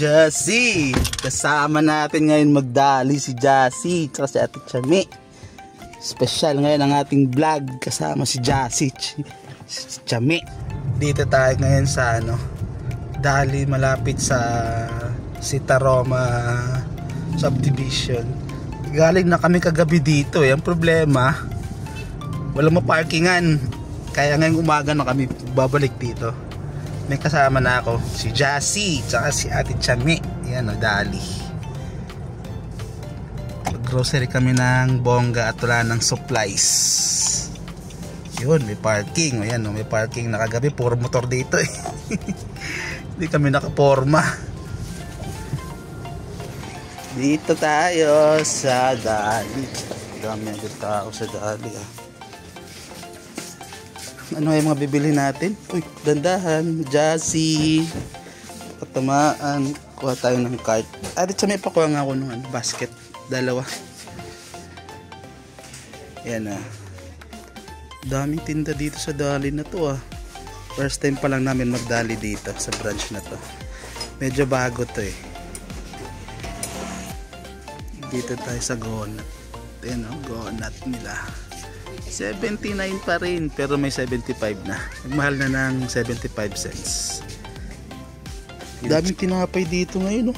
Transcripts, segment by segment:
Jassy! Kasama natin ngayon magdali si Jassy tsaka si Ate Chami. Special ngayon ang ating vlog kasama si Jassy, si Chami. Dito tayo ngayon sa dali malapit sa Sitaroma subdivision. Galing na kami kagabi dito. Ang problema, walang maparkingan. Kaya ngayong umaga na kami babalik dito. May kasama na ako, si Jassy tsaka si Ate Chami. Yan dali. Grocery kami ng bongga at wala ng supplies. Yun, may parking. Ayan, may parking na kagabi. Puro motor dito eh. Hindi kami nakaporma. Dito tayo sa dali. Dami agad tao sa dali Ano yung mga bibili natin? Uy, dandahan, Jassy. Katamaan. Kuha tayo ng cart. Ate Chami, pakuha nga ako ng basket. Dalawa. Yan daming tinda dito sa dali na to First time pa lang namin magdali dito sa branch na to. Medyo bago to Dito tayo sa Gonat. Ayan Gonat nila. 79 pa rin pero may 75 na. Nagmahal na ng 75 cents. Daming tinapay dito ngayon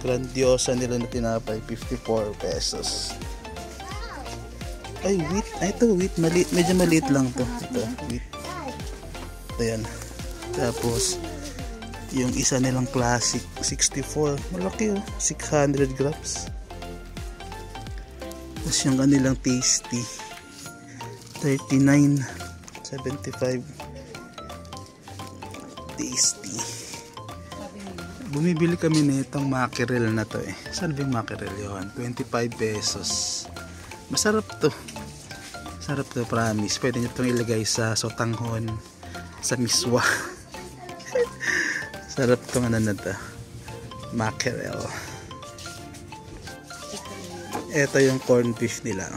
grandiosa nila na tinapay, 54 pesos. Ay wheat, ito wheat, maliit, medyo maliit lang to. Ito wheat. Ayan. Tapos yung isa nilang classic 64, malaki 600 grams. Tapos yung kanilang tasty 39.75 tasty. Bumibili kami nitong mackerel na to Saan ba yung mackerel yun? 25 pesos. Masarap to. Sarap to, promise. Pwede nyo itong ilagay sa sotanghon, sa miswa. Sarap itong na to. Mackerel. Ito yung corned beef nila.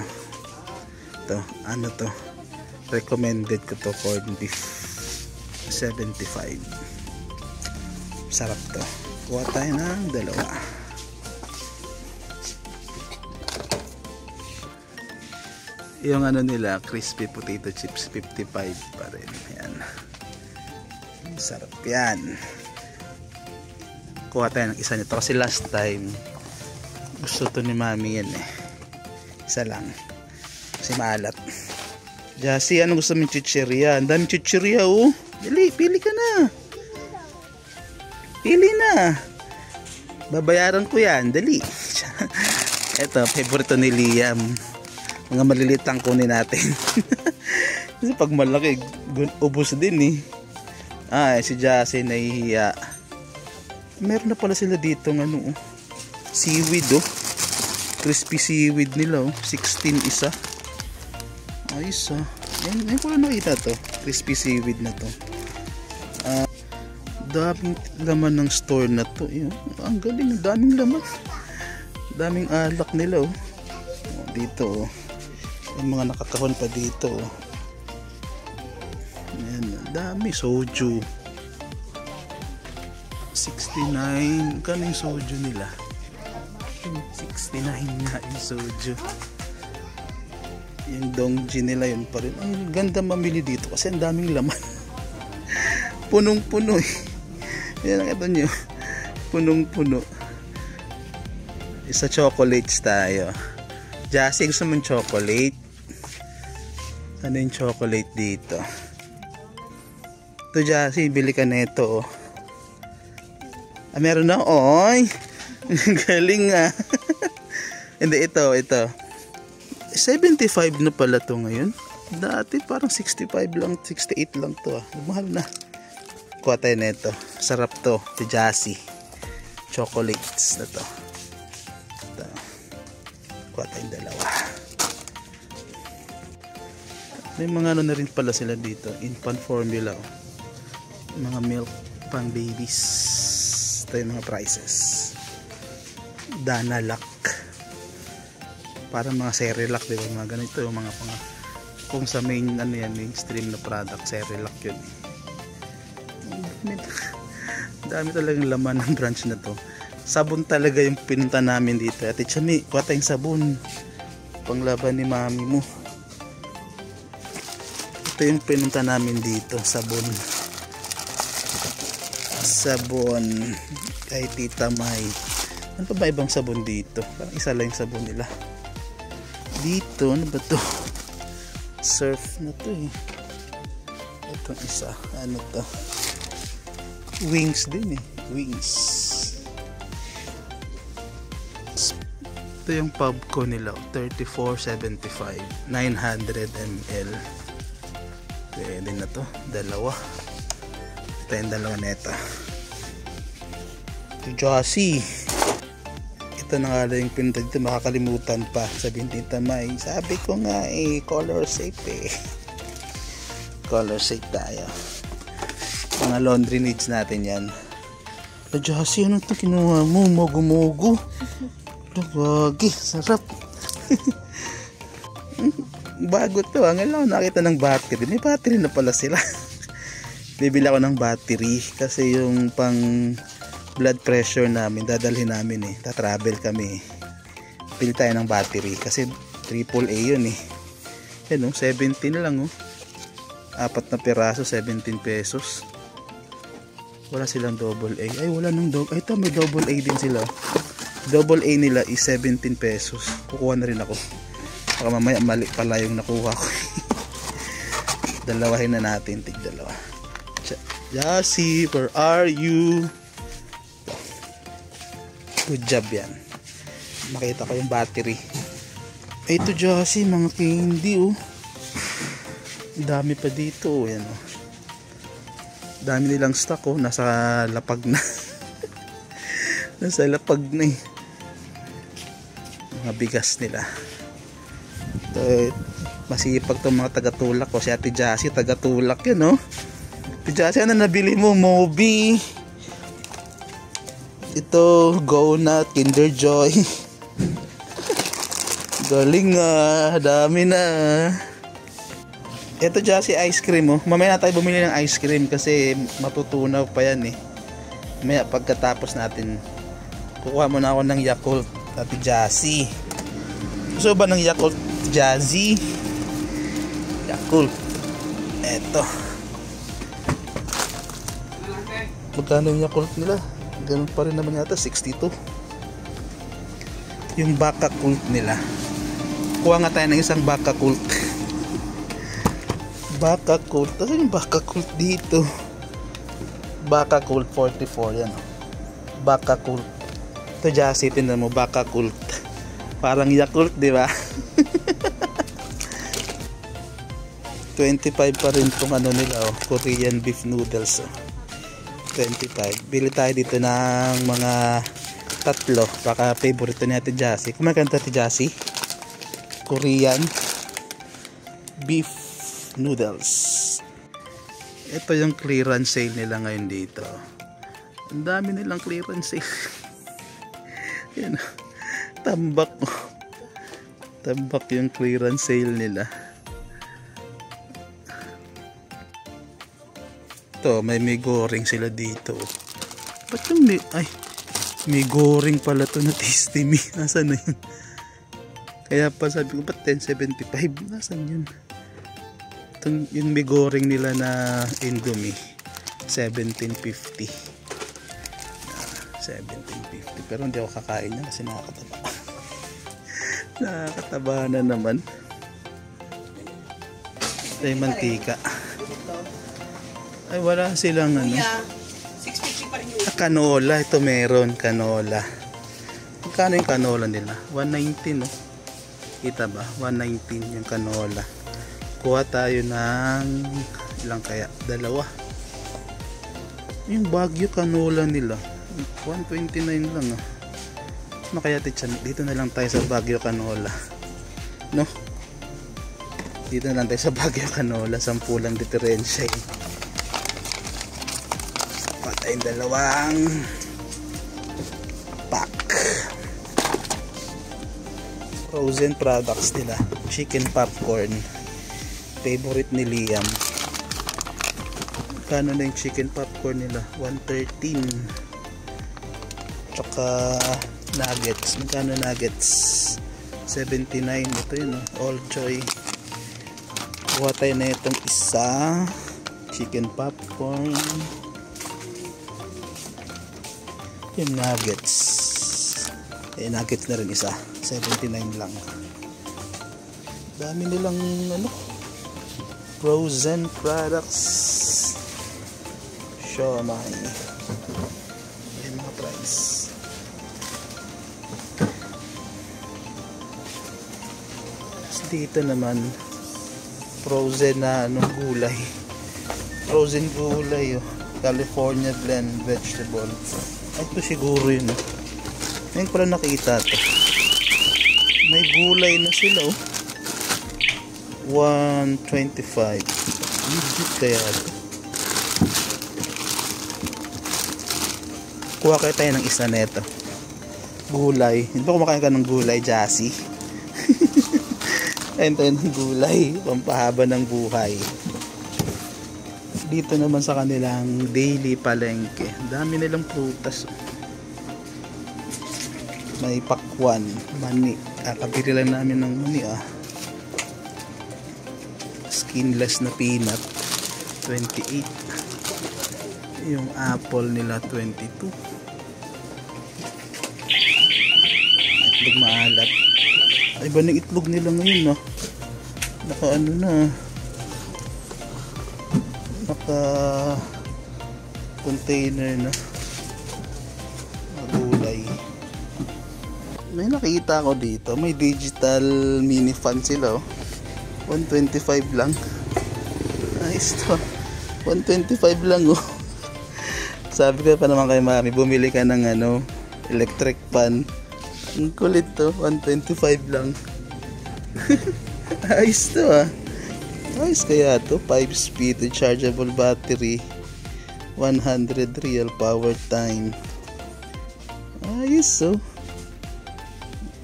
Ito, to? Recommended ko to, corned beef. 75. Sarap to. Kuha tayo ng dalawa. Yung nila, crispy potato chips, 55 pa rin. Ayan. Sarap yan. Kuha tayo ng isa nito kasi last time gusto to ni mami yan Isa lang. Kasi maalat. Jassy, ano gusto mong chichirya? Ang daming chichirya Dali, pili ka na. Pili na. Babayaran ko yan. Dali. Ito, favorito ni Liam. Mga maliliit lang kunin natin. Kasi pag malaki, ubos din si Jassy nahihiya. Meron na pala sila dito seaweed crispy seaweed nila 16 isa. Ayos Ngayon ko lang nakita to. Crispy seaweed na to. Daming laman ng store na to. Ang galing, daming laman. Daming alak nila dito yung mga nakakahon pa dito Ayan, dami soju 69. Kano yung soju nila? 69 nga yung soju. Yung dongji nila yun pa rin. Ang ganda mamili dito kasi ang daming laman. Punong-puno Yan ang ito nyo. Punong-puno. Isa chocolates tayo. Jassy, gusto mong chocolate? Ano yung chocolate dito? Ito Jassy, bili ka neto meron na oy. Galing Hindi, ito 75 na pala to ngayon. Dati parang 65 lang, 68 lang to mahal na. Kuha tayo neto. Sarap to, si Jassy. Chocolates na to. Kuha tayong dalawa. May mga na rin pala sila dito. Infant formula mga milk pang babies. Ito yung mga prices. Danalac. Para mga Cerelac, diba? Mga ganito yung mga kung sa main mainstream na product, Cerelac yun Dami talagang laman ng branch na to. Sabon talaga yung pinunta namin dito. Ate Chami, kuha tayong sabon. Panglaban ni mami mo. Ito yung pinunta namin dito. Sabon. Sabon. Kay Tita May. Ano pa ba ibang sabon dito? Parang isa lang yung sabon nila. Dito, ano ba to? Surf na to eh. Itong isa. Ano to? Wings din eh. Wings. Ito yung Pubco nila, 34.75, 900 ml. Pwede na to, dalawa. Ito yung dalawa neta. Josie. Ito na nga lang yung pinunta dito, makakalimutan pa. Sabihin Tita May, sabi ko nga eh, color safe eh. Color safe tayo. Mga laundry needs natin yan. Josie, ano ito kinuha mo? Mogo-mogo. Wagi, sarap. Bago to. Ngayon lang nakita ng battery. May battery na pala sila. Bibili ako ng battery kasi yung pang blood pressure namin dadalhin namin eh. Ta-travel kami. Pili tayo ng battery kasi AAA yun eh. Yan 17 lang oh. 4 na piraso, 17 pesos. Wala silang double A. Ay wala nung double. Ay ito may double A din sila. Double A nila is 17 pesos. Kukuha na rin ako. Baka mamaya mali pala yung nakuha ko. Dalawahin na natin. Tig dalawa. Josie, where are you? Good job yan. Makita ko yung battery. Ito Josie, mga candy oh. Dami pa dito oh. Yan oh. Dami nilang stock oh. Nasa lapag na. Nasa lapag na eh. Mga bigas nila. Ito, masipag itong mga tagatulak ko. Si Ate Jassy, tagatulak yun, no? Ate Jassy, ano nabili mo? Moby. Ito, Go Nut, Kinder Joy. Galing dami na. Ito Jassy, ice cream, oh. Mamaya na tayo bumili ng ice cream kasi matutunaw pa yan, eh. Mamaya pagkatapos natin, kukuha muna ako ng Yakult. Ate Jassy, gusto ba ng Yakult Jazzy? Yakult. Eto. Magkano yung Yakult nila? Ganun pa rin naman yata, 62. Yung Baka-Kult nila. Kuha nga tayo ng isang Baka-Kult. Baka-Kult. Kasi yung Baka-Kult dito. Baka-Kult 44 yan. Baka-Kult. Ito Jassy, tingnan mo, Baka-Kult. Parang Yakult, di ba? 25 pa rin itong ano nila, oh, Korean beef noodles. Oh. 25. Bili tayo dito ng mga tatlo. Baka favorite ni Ate Jassy. Kumain ka Ate Jassy? Korean beef noodles. Ito yung clearance sale nila ngayon dito. Ang dami nilang clearance sale. Yan, tambak mo. Tambak yung clearance sale nila. Ito, may goring sila dito. Ba't yung may goring pala to na Tasty Me? Nasaan na yun? Kaya pa sabi ko, ba't 10.75? Nasaan yun? Itong, yung may goring nila na Indomie, 17.50. 17.50, pero hindi ako kakain niya kasi nakakataba. Nakakataba na naman. Ito yung mantika. Ay wala silang ano. Canola, ito meron canola. Magkano yung canola nila? 119 no? Kita ba? 119 yung canola. Kuha tayo ng ilang kaya? Dalawa. Yung Baguio canola nila 129 lang ah. Ano kaya dito na lang tayo sa Baguio canola, no? Dito na lang tayo sa Baguio canola. 10 lang diferensya eh. Patayong dalawang pack. Frozen products nila, chicken popcorn, favorite ni Liam. Kano na yung chicken popcorn nila? 113. Tsaka nuggets. Magkano nuggets? 79. Ito yun, all joy. Kuha tayo na itong isa. Chicken popcorn. Yung nuggets. Nuggets na rin isa. 79 lang. Dami nilang frozen products. Siomai. Yung mga price. Dito naman frozen na gulay. Frozen gulay, California blend vegetable. Ay, ito siguro yun. Ngayon pala nakita to. May gulay na sila, 125. Legit kaya ito. Kuha kayo tayo ng isa neto. Gulay. Hindi ba kumakain ka ng gulay, Jassy? Kain tayo ng gulay. Pampahaba ng buhay. Dito naman sa kanilang daily palengke. Dami nilang prutas. May pakwan, mani. Kabili lang namin ng mani, Skinless na peanut, 28. Yung apple nila, 22. Itlog maalat. Ay ba ng itlog nila ngayon, naka naka container na gulay. May nakita ko dito, may digital mini fan sila, 125 lang. Nice to. 125 lang, Sabi ko pa naman kay mami, bumili ka ng electric fan. Ang kulit to, 125 lang. Ayos to, Ayos kaya to, 5-speed rechargeable battery, 100 real power time. Ayos,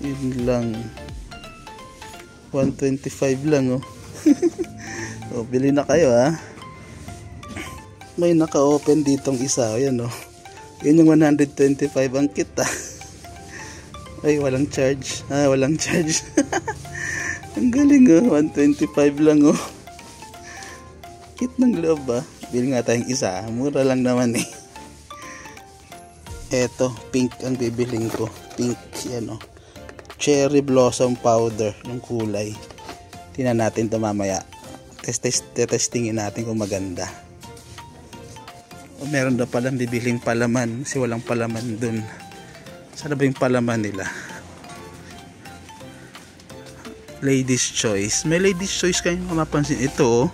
yun lang, 125 lang, bili na kayo, May naka-open ditong isa, yan, yun yung 125 ang kit, Ay, walang charge. Walang charge. Ang galing, 125 lang, Kit ng loob, Bili nga tayong isa. Mura lang naman, Eto, pink ang bibiling ko. Pink, yan, Cherry blossom powder ng kulay. Tingnan natin ito mamaya. Testingin natin kung maganda. Meron na palang bibiling palaman. Kasi walang palaman dun. Sana ba yung palaman nila? Ladies choice. May ladies choice kayo mapapansin. Ito,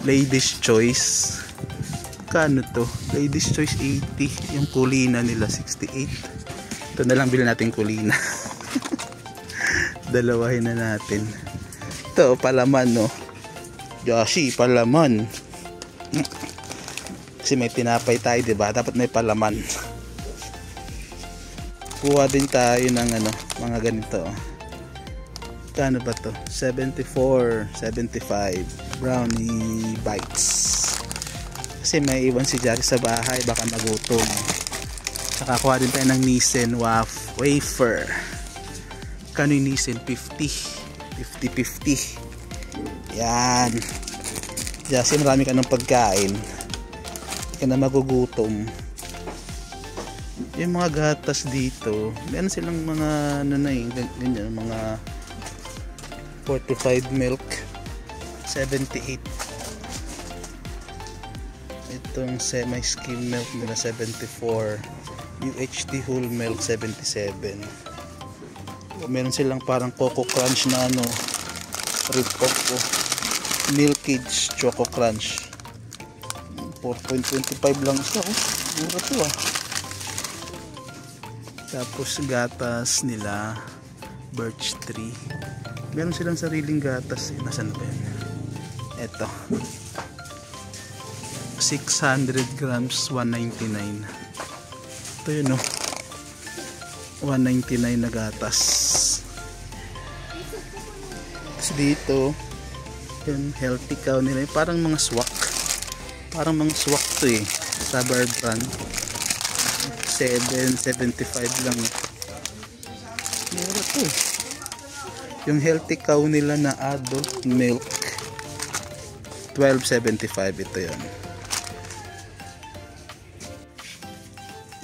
ladies choice. Kano to? Ladies choice 80. Yung kulina nila 68. Ito na lang bilhin natin kulina. Dalawahin na natin. Ito, palaman, Joshi, palaman. Kasi may tinapay tayo, diba? Dapat may palaman. Kuha din tayo ng mga ganito. Kano ba to? 74, 75 brownie bites. Kasi may iwan si Jackie sa bahay, baka magutom. Saka kuha din tayo ng Nissin wafer. Kano yung Nissin? 50. 50. Yan. Jackie, marami ka ng pagkain. Hindi ka na magugutom. Yung mga gatas dito, meron silang mga ganyan, mga fortified milk 78. Itong semi-skim milk nila 74. UHT whole milk 77. Meron silang parang Coco Crunch na rip-off Milkage Choco Crunch. 4.25 lang siya, mura to, Tapos gatas nila Birch Tree. Meron silang sariling gatas. Nasaan ba yan? Eto. 600 grams, 199. Ito yun, 199 na gatas. Tapos dito, yung healthy cow nila. Parang mga swak. Parang mga swak to eh. Sabar brand. 7.75 lang. Mura to. Yung healthy cow nila na adult milk, 12.75 ito yun.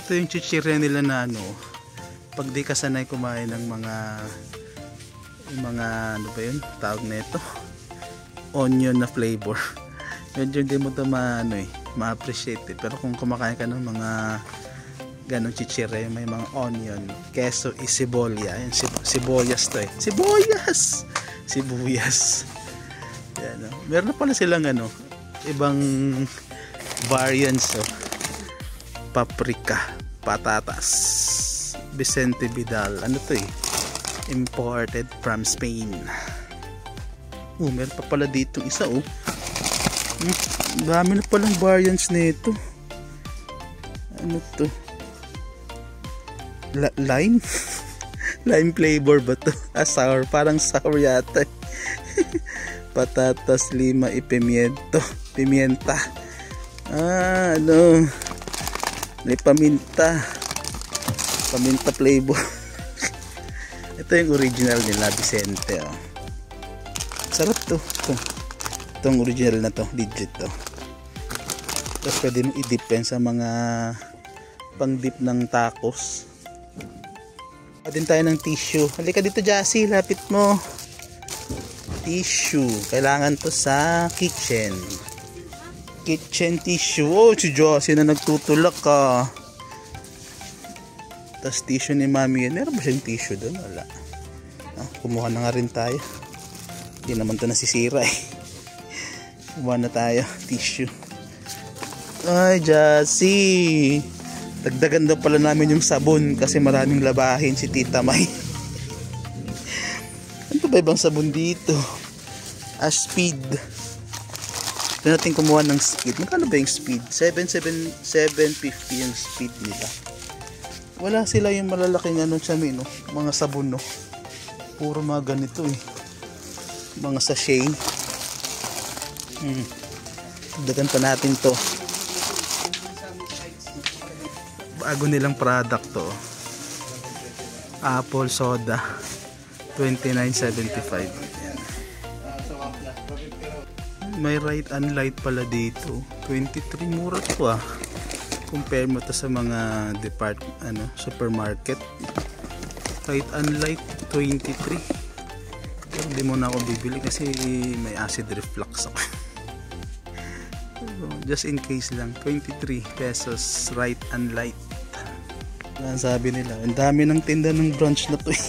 Ito yung chichirya nila na ano, pag di ka sanay kumain ng mga ano ba yun, tawag na ito, onion na flavor. Medyo hindi mo ito ma-appreciate eh. Pero kung kumakain ka ng mga ganong chichirya, may mga onion, keso, isibolya. Ayan, sibuyas to eh. Sibuyas. Yan, no? Meron na pala silang ibang variants oh. Paprika, patatas, Vicente Vidal. Ano to eh? Imported from Spain. Meron pa pala dito isa oh. Dami na palang variants nito. Ano to? Lime? Lime flavor ba to? Sour. Parang sour yata. Patatas, lima, pimienta. May paminta. Paminta flavor. Ito yung original nila, Vicente. Oh. Sarap to. Itong original na to. Legit to. Tapos pwede mo i-dip sa mga pang-dip ng tacos. Din tayo ng tissue. Halika dito, Jassy, lapit mo. Tissue. Kailangan to sa kitchen. Kitchen tissue. Oh, si Jassy na nagtutulak ka. Tapos tissue ni Mami yan. Meron ba siyang tissue doon? Wala. Kumuha na nga rin tayo. Hindi naman to nasisira eh. Kumuha na tayo. Tissue. Ay, Jassy. Dagdagan daw pala namin yung sabon kasi maraming labahin si Tita May. Ano ba ibang sabon dito? Speed. Ito natin kumuha ng speed. Magkano ba yung speed? 750 yung speed nila. Wala sila yung malalaking sa amin, no? Mga sabon, no? Puro mga ganito eh. Mga sachet. Dagdagan pa natin to. Bago nilang product to. Apple soda 29.75. May right and light pala dito. 23, mura to ah. Compare mo to sa mga supermarket. Right and light 23. Pero hindi mo na ako bibili kasi may acid reflux ako. Just in case lang, 23 pesos right and light. Yan sabi nila, ang dami ng tinda ng branch na to eh.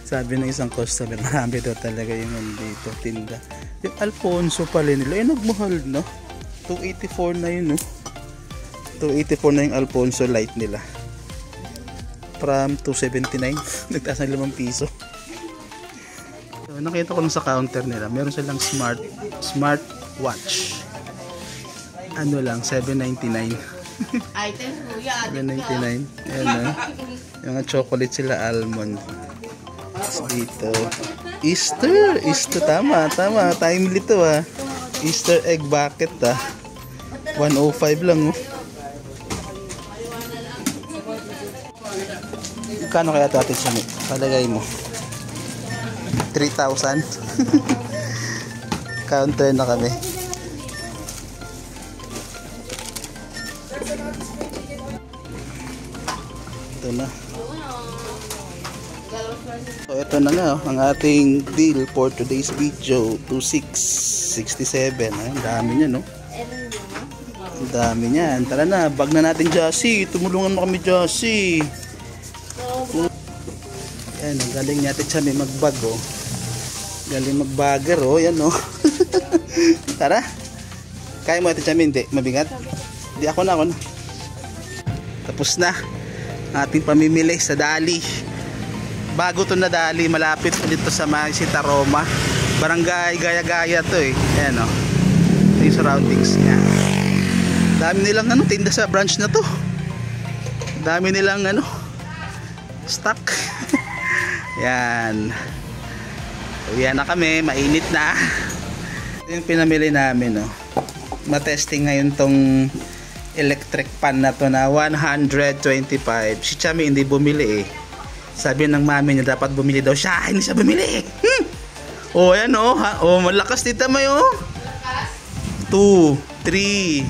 Sabi ng isang customer, marami daw talaga yung dito tinda. Yung Alfonso pala nila, nagmahal no? 284 na yun no? 284 na yung Alfonso light nila. From 279, nagtaas ng 5 piso. So, nakita ko lang sa counter nila, meron silang smart watch. Ano lang, 799. Item kuya, 799. Ayan na. Yung chocolate sila almond. Dito. Easter. Tama. Timely to ah. Easter egg bucket ah. 105 lang oh. Kano kaya ito atin siya? Palagay mo. 3,000. Counter na kami. Ito na. So ito na nga ang ating deal for today's video. 2667. Ang dami niya no. Ang dami niyan. Tara na, bag na natin, Jassy. Tumulungan mo kami, Jassy. Yan, ang galing natin siya may magbag oh. Galing magbagger oh, yan oh. Tara. Kaya mo natin siya, hindi mabigat. Hindi, ako na. Tapos na ating pamimili sa Dali. Bago to na Dali, malapit po dito sa Sita Roma. Barangay Gaya-Gaya to eh. Ayan o. Ito yung surroundings niya. Dami nilang tinda sa branch na to. Dami nilang stock. Yan. So yan na kami, mainit na. Ito yung pinamili namin matesting ngayon tong electric pan na to na 125. Si Chami hindi bumili eh. Sabi ng mami niya dapat bumili daw siya. Hindi siya bumili. Oh, ayan oh. Malakas dito may oh. 2, 3,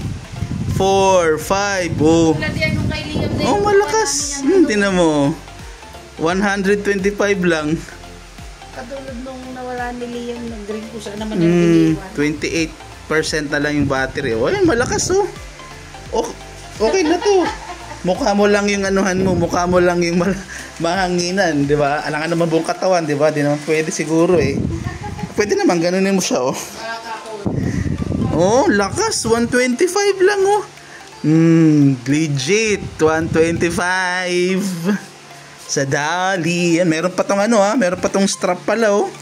4, 5. Oh. Oh, malakas. Tingnan mo. 125 lang. Katulad nung nawala ni Liam, nag-drink ko sa naman yung 28% na lang yung battery. Oh, ayan, malakas oh. Okay na to. Mukha mo lang yung anuhan mo, mukha mo lang yung mahanginan, di ba? Alangan naman buong katawan, di ba? Di naman pwede siguro eh. Pwede naman, ganunin mo siya oh. Oh, lakas. 125 lang oh. Legit. 125. Sa Dali. Meron pa tong ano meron pa tong strap pala oh.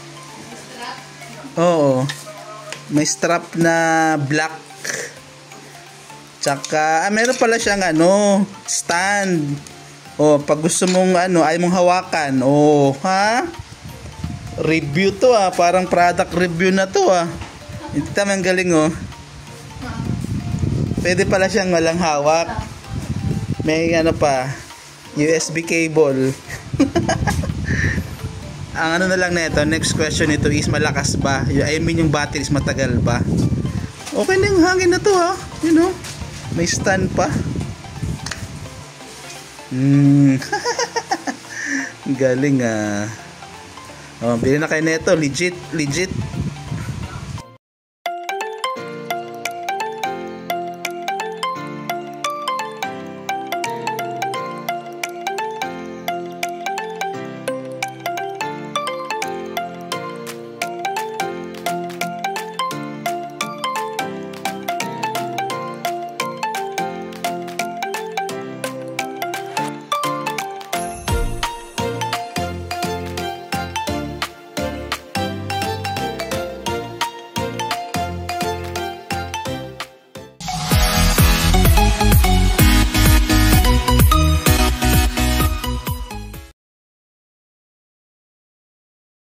Oo. May strap na black. Tsaka, meron pala siyang stand. Oh, pag gusto mong ay mong hawakan. Oh, ha? Review to parang product review na to Hindi tamang galing oh. Pwede pala siyang walang hawak. May pa, USB cable. Ang na lang nito, next question nito is malakas ba? I mean yung battery is matagal ba? Okay na yung hangin na to You know? May stand pa. Galing Oh, bili na kayo nito, legit.